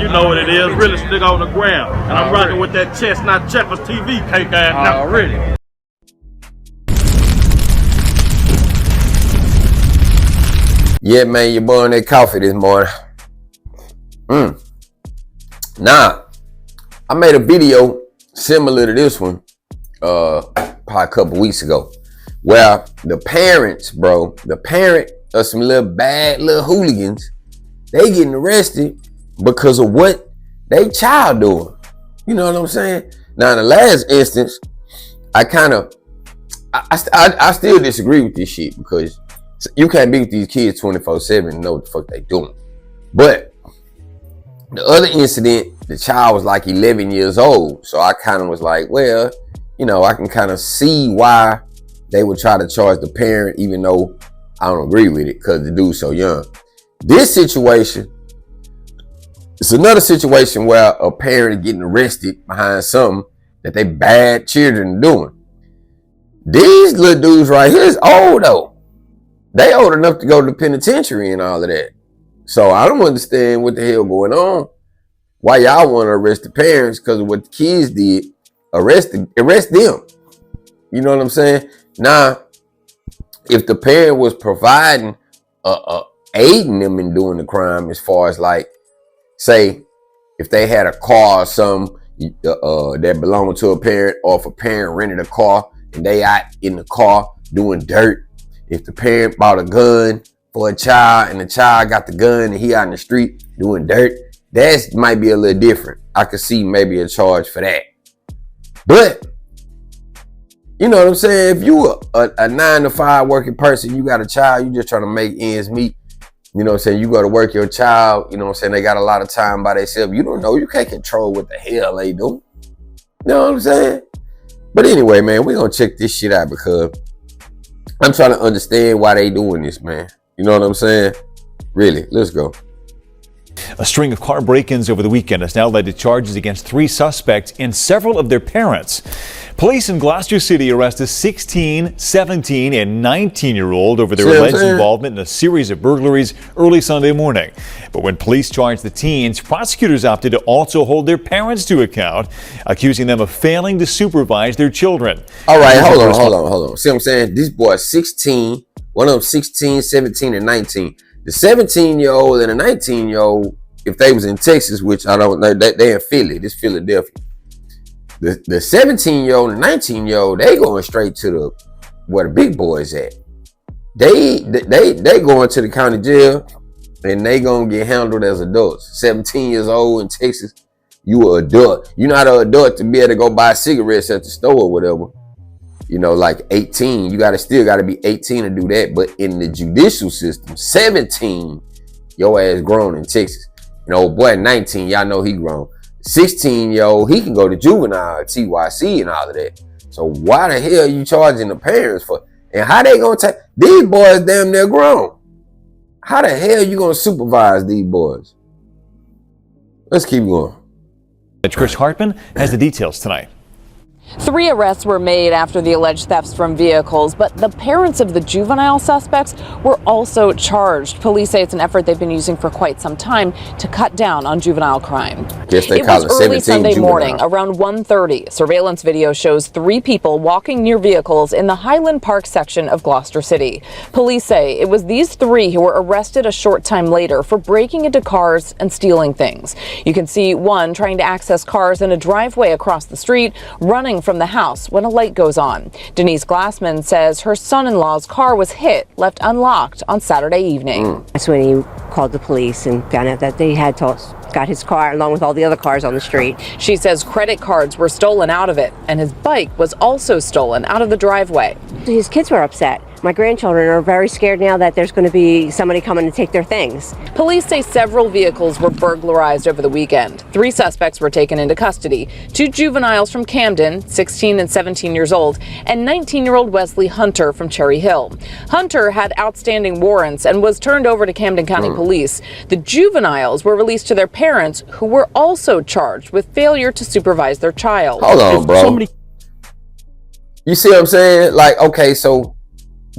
you know what it is. Really stick on the ground. And I'm rocking with that Chestnut Checkers TV cake ass. Already. Yeah, man, your boy on that coffee this morning. Nah, I made a video similar to this one probably a couple weeks ago, where the parents, the parent of some little bad little hooligans, they getting arrested because of what they child doing. You know what I'm saying? Now, in the last instance, I still disagree with this shit, because you can't be with these kids 24/7 and know what the fuck they doing. But the other incident, the child was like 11 years old. So I kind of was like, well, you know, I can kind of see why they would try to charge the parent, even though I don't agree with it, because the dude's so young. This situation, it's another situation where a parent is getting arrested behind something that they bad children are doing. These little dudes right here is old though. They old enough to go to the penitentiary and all of that. So I don't understand what the hell going on. Why y'all want to arrest the parents because of what the kids did. Arrest them. You know what I'm saying? Now, if the parent was providing, aiding them in doing the crime, as far as like, say, if they had a car or something that belonged to a parent, or if a parent rented a car and they out in the car doing dirt. If the parent bought a gun for a child and the child got the gun and he out in the street doing dirt, that might be a little different. I could see maybe a charge for that. But, you know what I'm saying? If you a 9-to-5 working person, you got a child, you just trying to make ends meet. You know what I'm saying? You go to work your child, you know what I'm saying? They got a lot of time by themselves. You don't know, you can't control what the hell they do. You know what I'm saying? But anyway, man, we're going to check this shit out, because I'm trying to understand why they doing this, man. You know what I'm saying? Really, let's go. A string of car break-ins over the weekend has now led to charges against 3 suspects and several of their parents. Police in Gloucester City arrested a 16, 17, and 19-year-old over their alleged involvement in a series of burglaries early Sunday morning. But when police charged the teens, prosecutors opted to also hold their parents to account, accusing them of failing to supervise their children. All right, hold on. See what I'm saying? These boys 16, one of them 16, 17, and 19. The 17-year-old and the 19-year-old, if they was in Texas, which I don't know, they in Philly, this Philadelphia. The 17-year-old and 19-year-old, they going straight to where the big boys at. They going to the county jail, and they gonna get handled as adults. 17 years old in Texas, you an adult. You're not an adult to be able to go buy cigarettes at the store or whatever. You know, like 18, you still gotta be 18 to do that. But in the judicial system, 17, your ass grown in Texas. You know, boy, 19, y'all know he grown. 16-year-old, he can go to juvenile, TYC, and all of that. So why the hell are you charging the parents for? And how they gonna take these boys? Damn near grown. How the hell you gonna supervise these boys? Let's keep going. Chris Hartman has the details tonight. 3 arrests were made after the alleged thefts from vehicles, but the parents of the juvenile suspects were also charged. Police say it's an effort they've been using for quite some time to cut down on juvenile crime. Guess they it call was it early 17 Sunday juvenile. morning, around 1:30. Surveillance video shows 3 people walking near vehicles in the Highland Park section of Gloucester City. Police say it was these 3 who were arrested a short time later for breaking into cars and stealing things. You can see one trying to access cars in a driveway across the street, running from the house when a light goes on. Denise Glassman says her son-in-law's car was hit, left unlocked on Saturday evening. That's when he called the police and found out that they had got his car along with all the other cars on the street. She says credit cards were stolen out of it, and his bike was also stolen out of the driveway. His kids were upset. My grandchildren are very scared now that there's going to be somebody coming to take their things. Police say several vehicles were burglarized over the weekend. 3 suspects were taken into custody. 2 juveniles from Camden, 16 and 17 years old, and 19-year-old Wesley Hunter from Cherry Hill. Hunter had outstanding warrants and was turned over to Camden County Police. The juveniles were released to their parents, who were also charged with failure to supervise their child. Hold on, bro. You see what I'm saying? Like, okay, so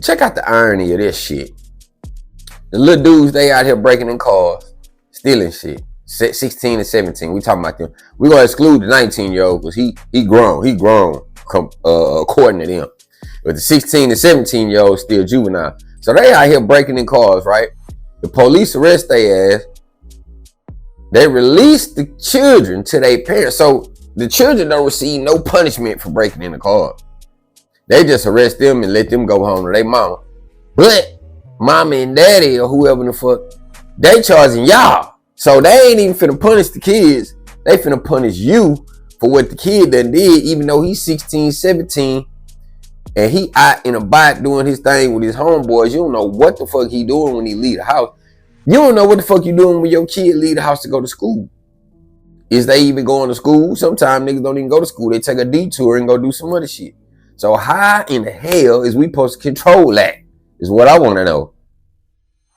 check out the irony of this shit. The little dudes, they out here breaking in cars, stealing shit. 16 and 17. We talking about them. We gonna exclude the 19-year-old because he grown. According to them, but the 16 and 17-year-old still juvenile. So they out here breaking in cars, right? The police arrest their ass. They release the children to their parents. So the children don't receive no punishment for breaking in the car. They just arrest them and let them go home to their mama. But mama and daddy or whoever the fuck, they charging y'all. So they ain't even finna punish the kids. They finna punish you for what the kid done did, even though he's 16, 17, and he out in a bike doing his thing with his homeboys. You don't know what the fuck he doing when he leave the house. You don't know what the fuck you doing when your kid leave the house to go to school. Is they even going to school? Sometimes niggas don't even go to school. They take a detour and go do some other shit. So how in the hell is we supposed to control that? Is what I want to know.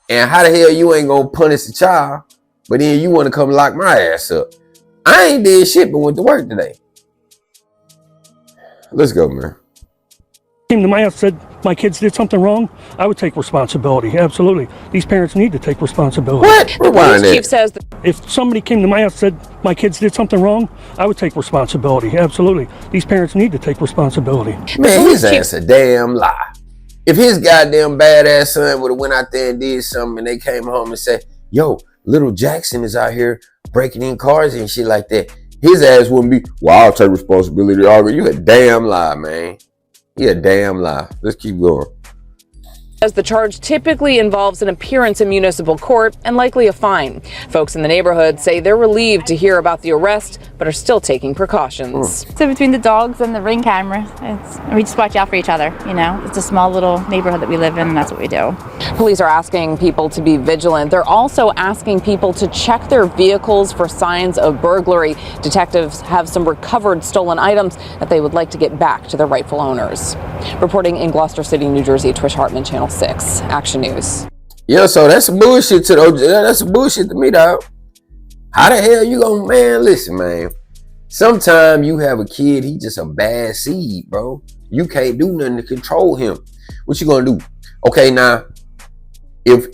And how the hell you ain't gonna punish a child, but then you want to come lock my ass up? I ain't did shit but went to work today. Let's go, man. Came to my house, said my kids did something wrong, I would take responsibility. Absolutely. These parents need to take responsibility. What? The police chief says that If somebody came to my house, said my kids did something wrong, I would take responsibility. Absolutely. These parents need to take responsibility. Man, his ass a damn lie. If his goddamn badass son would have went out there and did something and they came home and said, yo, little Jackson is out here breaking in cars and shit like that, his ass wouldn't be, well, I'll take responsibility already. You a damn lie, man. You a damn lie. Let's keep going. as the charge typically involves an appearance in municipal court and likely a fine. Folks in the neighborhood say they're relieved to hear about the arrest, but are still taking precautions. So between the dogs and the Ring camera, we just watch out for each other, you know. It's a small little neighborhood that we live in, and that's what we do. Police are asking people to be vigilant. They're also asking people to check their vehicles for signs of burglary. Detectives have some recovered stolen items that they would like to get back to their rightful owners. Reporting in Gloucester City, New Jersey, Trish Hartman, Channel 6, Action News. Yeah, so that's some bullshit to that's some bullshit to me, dog. How the hell you gonna, man, listen, man. Sometimes you have a kid, he just a bad seed, bro. You can't do nothing to control him. What you gonna do? Okay, now, if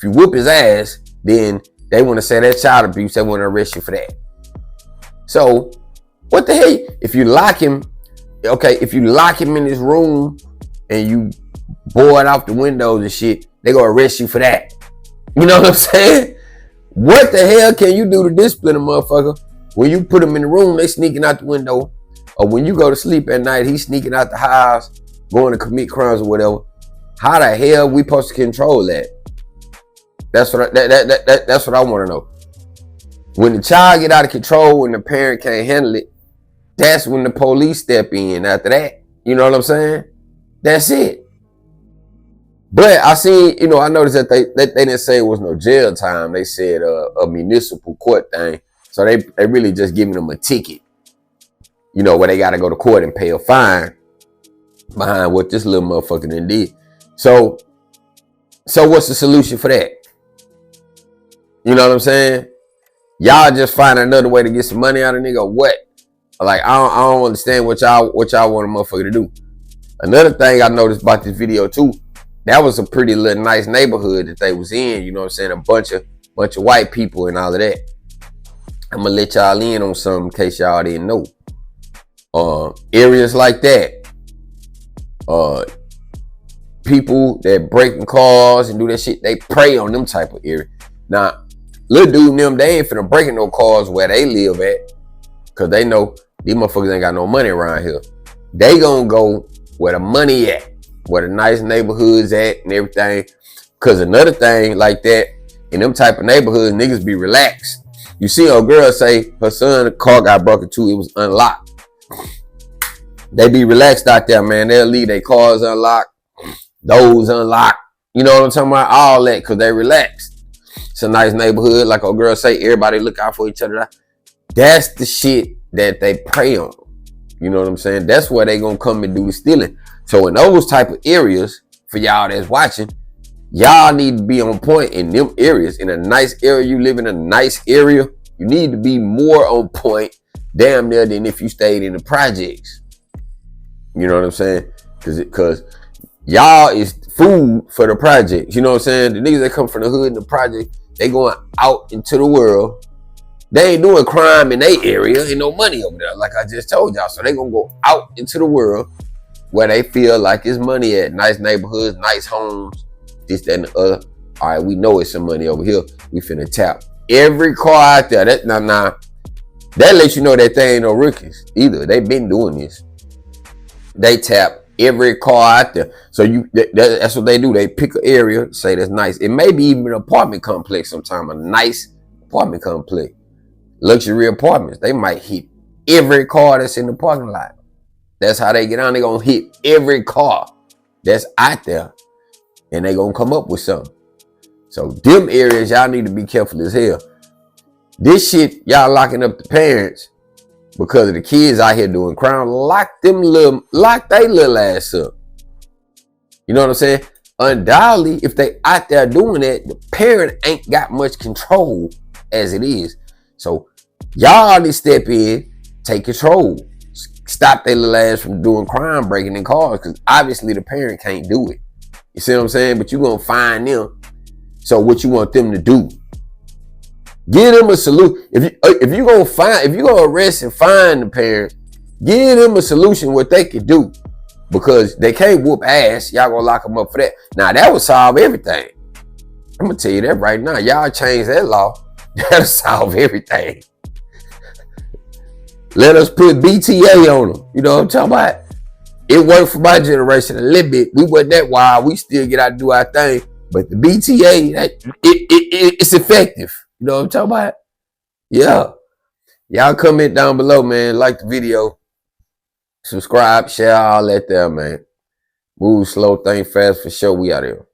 you whoop his ass, then they want to say that child abuse, they want to arrest you for that. So, what the hell? If you lock him, okay, if you lock him in his room and you board out the windows and shit, they gonna arrest you for that. You know what I'm saying? What the hell can you do to discipline a motherfucker? When you put him in the room, they sneaking out the window. Or when you go to sleep at night, he's sneaking out the house, going to commit crimes or whatever. How the hell we supposed to control that? That's what that's what I want to know. When the child get out of control and the parent can't handle it, that's when the police step in after that. You know what I'm saying? That's it. But I seen, you know, I noticed that they didn't say it was no jail time. They said a municipal court thing. So they really just giving them a ticket, you know, where they got to go to court and pay a fine behind what this little motherfucker done did. So what's the solution for that? You know what I'm saying? Y'all just find another way to get some money out of nigga or what? Like, I don't understand what y'all want a motherfucker to do. Another thing I noticed about this video too, that was a pretty little nice neighborhood that they was in, you know what I'm saying? A bunch of white people and all of that. I'm gonna let y'all in on something in case y'all didn't know. Areas like that, people that break in cars and do that shit, they prey on them type of area. Now, little dude and them, they ain't finna break in no cars where they live at, cause they know these motherfuckers ain't got no money around here. They gonna go where the money at, where the nice neighborhoods at and everything. Cause another thing like that, in them type of neighborhoods, niggas be relaxed. You see a girl say her son's car got broken too, it was unlocked. They be relaxed out there, man. They'll leave their cars unlocked, doors unlocked. You know what I'm talking about? All that, cause they relaxed. It's a nice neighborhood, like a girl say, everybody look out for each other. That's the shit that they prey on. You know what I'm saying? That's where they gonna come and do the stealing. So in those type of areas, for y'all that's watching, y'all need to be on point in them areas. In a nice area, you live in a nice area, you need to be more on point damn near than if you stayed in the projects. You know what I'm saying? Cause y'all is food for the projects. You know what I'm saying? The niggas that come from the hood and the project, They going out into the world. They ain't doing crime in their area. Ain't no money over there, like I just told y'all. So they gonna go out into the world where they feel like it's money at. Nice neighborhoods, nice homes, this, that, and the other. All right, we know it's some money over here. We finna tap every car out there. That that lets you know that they ain't no rookies either. They been doing this. They tap every car out there. So that's what they do. They pick an area, say that's nice. It may be even an apartment complex sometime, a nice apartment complex. Luxury apartments. They might hit every car that's in the parking lot. That's how they get on. They gonna hit every car that's out there, and they gonna come up with something. So them areas, y'all need to be careful as hell. This shit, y'all locking up the parents because of the kids out here doing crime. Lock they little ass up. You know what I'm saying? Undoubtedly, if they out there doing that, the parent ain't got much control as it is. So y'all need to step in, take control. Stop their little ass from doing crime, breaking in cars, because obviously the parent can't do it. You see what I'm saying? But you gonna find them. So what you want them to do? Give them a solution. If you gonna arrest and find the parent, give them a solution what they can do, because they can't whoop ass. Y'all gonna lock them up for that. Now that would solve everything. I'm gonna tell you that right now. Y'all change that law, that'll solve everything. Let us put BTA on them. You know what I'm talking about? It worked for my generation a little bit. We wasn't that wild. We still get out and do our thing. But the BTA, it's effective. You know what I'm talking about? Yeah. Y'all comment down below, man. Like the video. Subscribe, share, all that there, man. Move slow, think fast for sure. We out here.